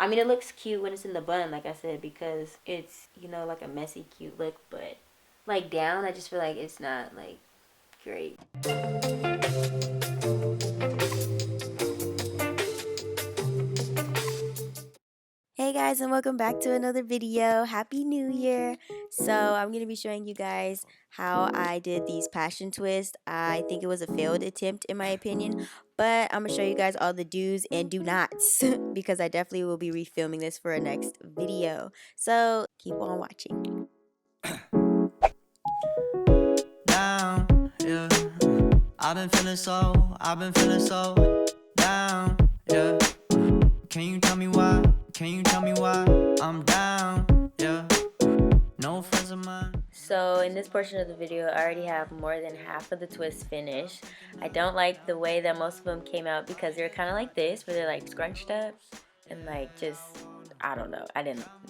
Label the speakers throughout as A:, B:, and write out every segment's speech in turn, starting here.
A: I mean, it looks cute when it's in the bun, like I said, because it's, you know, like a messy, cute look. But like down, I just feel like it's not like great. Hey guys, and welcome back to another video. Happy New Year. So I'm going to be showing you guys how I did these passion twists. I think it was a failed attempt in my opinion, but I'm going to show you guys all the do's and do nots because I definitely will be refilming this for a next video. So keep on watching. Down, yeah. I've been feeling so down, yeah. Can you tell me why? Can you tell me why I'm down? Yeah. No friends of mine. So in this portion of the video, I already have more than half of the twists finished. I don't like the way that most of them came out because they're kind of like this, where they're like scrunched up and like just, I don't know.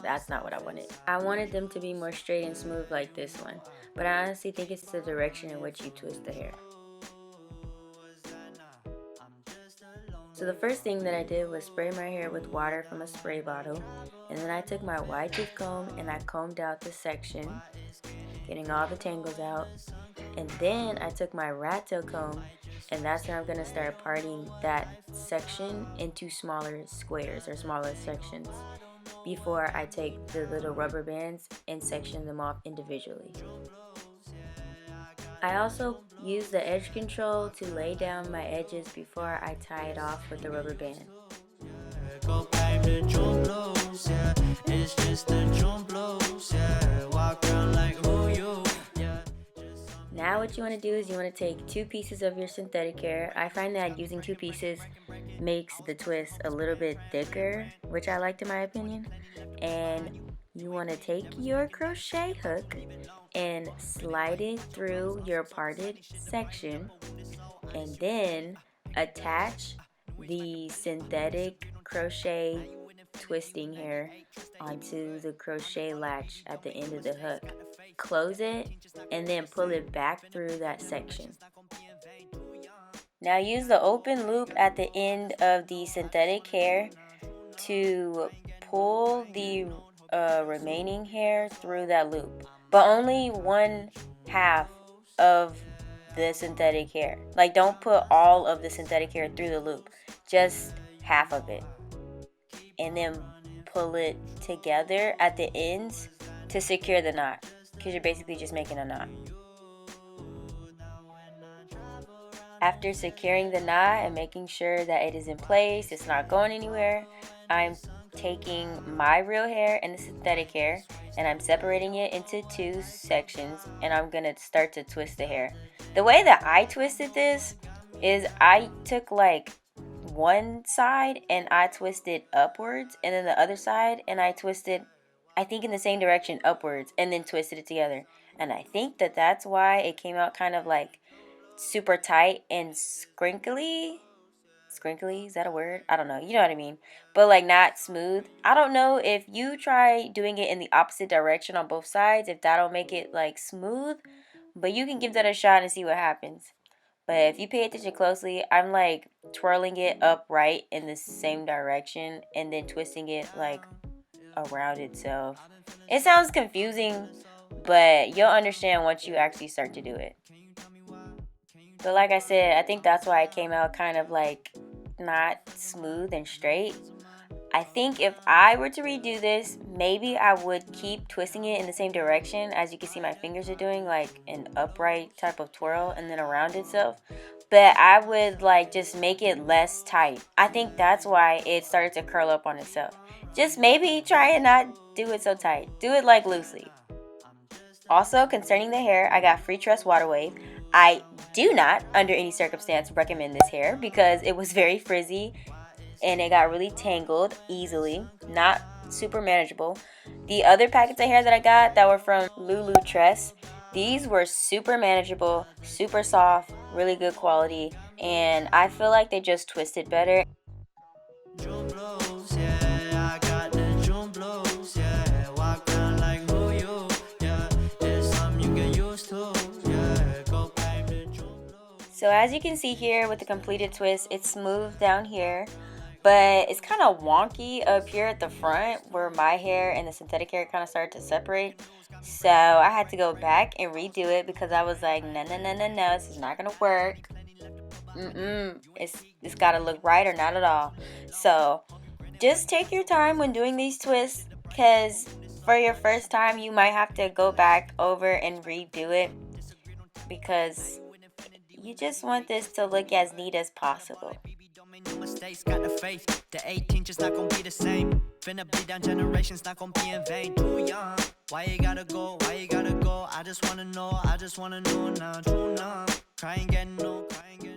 A: That's not what I wanted. I wanted them to be more straight and smooth like this one. But I honestly think it's the direction in which you twist the hair. So the first thing that I did was spray my hair with water from a spray bottle, and then I took my wide tooth comb and I combed out the section, getting all the tangles out, and then I took my rat tail comb, and that's when I'm going to start parting that section into smaller squares or smaller sections before I take the little rubber bands and section them off individually. I also use the edge control to lay down my edges before I tie it off with the rubber band. Now what you want to do is you want to take 2 pieces of your synthetic hair. I find that using 2 pieces makes the twist a little bit thicker, which I liked in my opinion. And you want to take your crochet hook and slide it through your parted section, and then attach the synthetic crochet twisting hair onto the crochet latch at the end of the hook. Close it and then pull it back through that section. Now use the open loop at the end of the synthetic hair to pull the remaining hair through that loop, but only 1/2 of the synthetic hair. Like, don't put all of the synthetic hair through the loop, just half of it, and then pull it together at the ends to secure the knot, because you're basically just making a knot. After securing the knot and making sure that it is in place, it's not going anywhere, I'm taking my real hair and the synthetic hair, and I'm separating it into 2 sections, and I'm going to start to twist the hair. The way that I twisted this is I took like one side and I twisted upwards, and then the other side and I twisted, I think, in the same direction upwards, and then twisted it together. And I think that that's why it came out kind of like super tight and scrinkly. Scrinkly, is that a word? I don't know. You know what I mean. But like not smooth. I don't know if you try doing it in the opposite direction on both sides, if that'll make it like smooth. But you can give that a shot and see what happens. But if you pay attention closely, I'm like twirling it upright in the same direction and then twisting it like around itself. It sounds confusing, but you'll understand once you actually start to do it. But like I said, I think that's why it came out kind of like not smooth and straight. I think if I were to redo this, maybe I would keep twisting it in the same direction, as you can see my fingers are doing, like an upright type of twirl and then around itself. But I would like just make it less tight. I think that's why it started to curl up on itself. Just maybe try and not do it so tight. Do it like loosely. Also, concerning the hair, I got Free Trust Water Wave. I do not, under any circumstance, recommend this hair because it was very frizzy and it got really tangled easily. Not super manageable. The other packets of hair that I got that were from Lulu Tress, these were super manageable, super soft, really good quality, and I feel like they just twisted better. So as you can see here with the completed twist, it's smooth down here, but it's kind of wonky up here at the front where my hair and the synthetic hair kind of started to separate. So I had to go back and redo it because I was like, no, this is not gonna work. It's gotta look right or not at all. So just take your time when doing these twists, because for your first time you might have to go back over and redo it, because you just want this to look as neat as possible.
B: No mistakes, got the faith. The 18 just not gonna be the same. Finna bleed down generations, not gonna be in vain. Too young, why you gotta go? Why you gotta go? I just wanna know now. True now, cry and get no.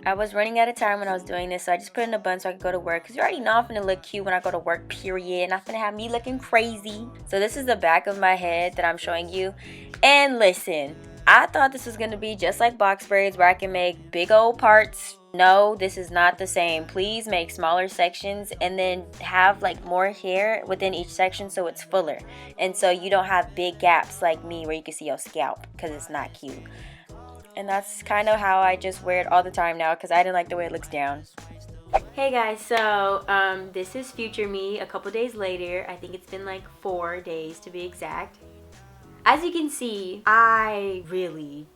A: I was running out of time when I was doing this, so I just put in a bun so I could go to work. Because you already know I'm finna look cute when I go to work, period. Not finna have me looking crazy. So this is the back of my head that I'm showing you. And listen, I thought this was gonna be just like box braids where I can make big old parts. No, this is not the same. Please make smaller sections and then have like more hair within each section so it's fuller. And so you don't have big gaps like me where you can see your scalp, because it's not cute. And that's kind of how I just wear it all the time now, because I didn't like the way it looks down. Hey guys, so this is future me a couple days later. I think it's been like 4 days to be exact. As you can see, I really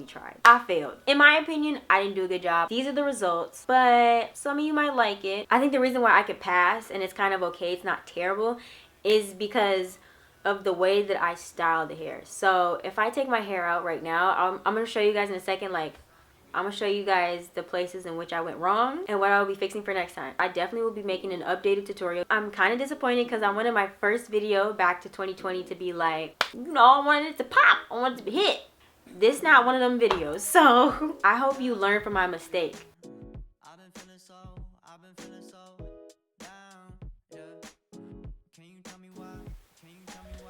A: tried. I failed. In my opinion, I didn't do a good job. These are the results, but some of you might like it. I think the reason why I could pass and it's kind of okay, it's not terrible, is because of the way that I style the hair. So if I take my hair out right now, I'm gonna show you guys in a second, like I'm gonna show you guys the places in which I went wrong and what I'll be fixing for next time. I definitely will be making an updated tutorial. I'm kind of disappointed because I wanted my first video back to 2020 to be like, you know, I wanted it to pop, I wanted it to be hit. This not one of them videos, so I hope you learn from my mistake.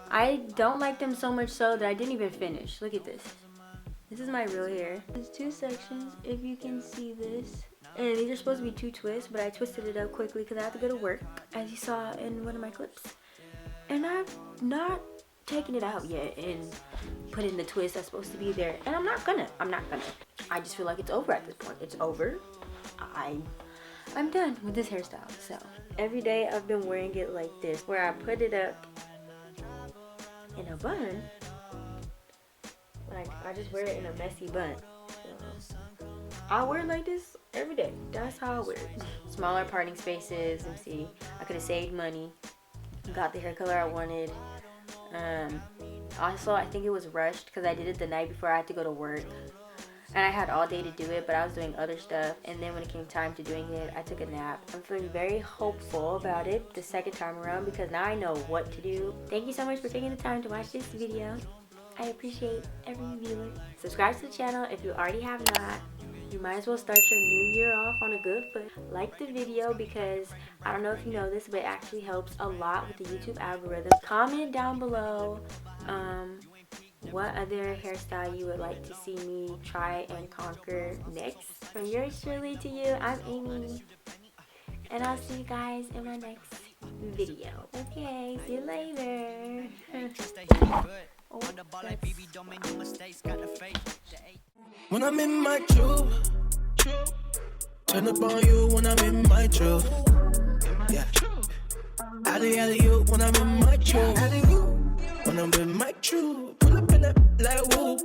A: I don't like them so much so that I didn't even finish. Look at this. This is my real hair. There's 2 sections, if you can see this. And these are supposed to be 2 twists, but I twisted it up quickly because I have to go to work, as you saw in one of my clips. And I've not taken it out yet and put in the twist that's supposed to be there. And I'm not gonna. I just feel like it's over at this point. It's over. I'm done with this hairstyle. So every day I've been wearing it like this, where I put it up in a bun. Like, I just wear it in a messy bun. So I wear it like this every day. That's how I wear it. Smaller parting spaces. Let me see. I could have saved money. Got the hair color I wanted. Also, I think it was rushed because I did it the night before I had to go to work. And I had all day to do it, but I was doing other stuff. And then when it came time to doing it, I took a nap. I'm feeling very hopeful about it the second time around because now I know what to do. Thank you so much for taking the time to watch this video. I appreciate every viewer. Subscribe to the channel if you already have not. You might as well start your new year off on a good foot. Like the video because I don't know if you know this, but it actually helps a lot with the YouTube algorithm. Comment down below what other hairstyle you would like to see me try and conquer next. From yours truly to you, I'm Amy. And I'll see you guys in my next video. Okay, see you later.
B: When I'm in my truth, turn up on you when I'm in my truth. Yeah. Alley you when I'm in my truth. When I'm in my truth, pull up in that like whoop.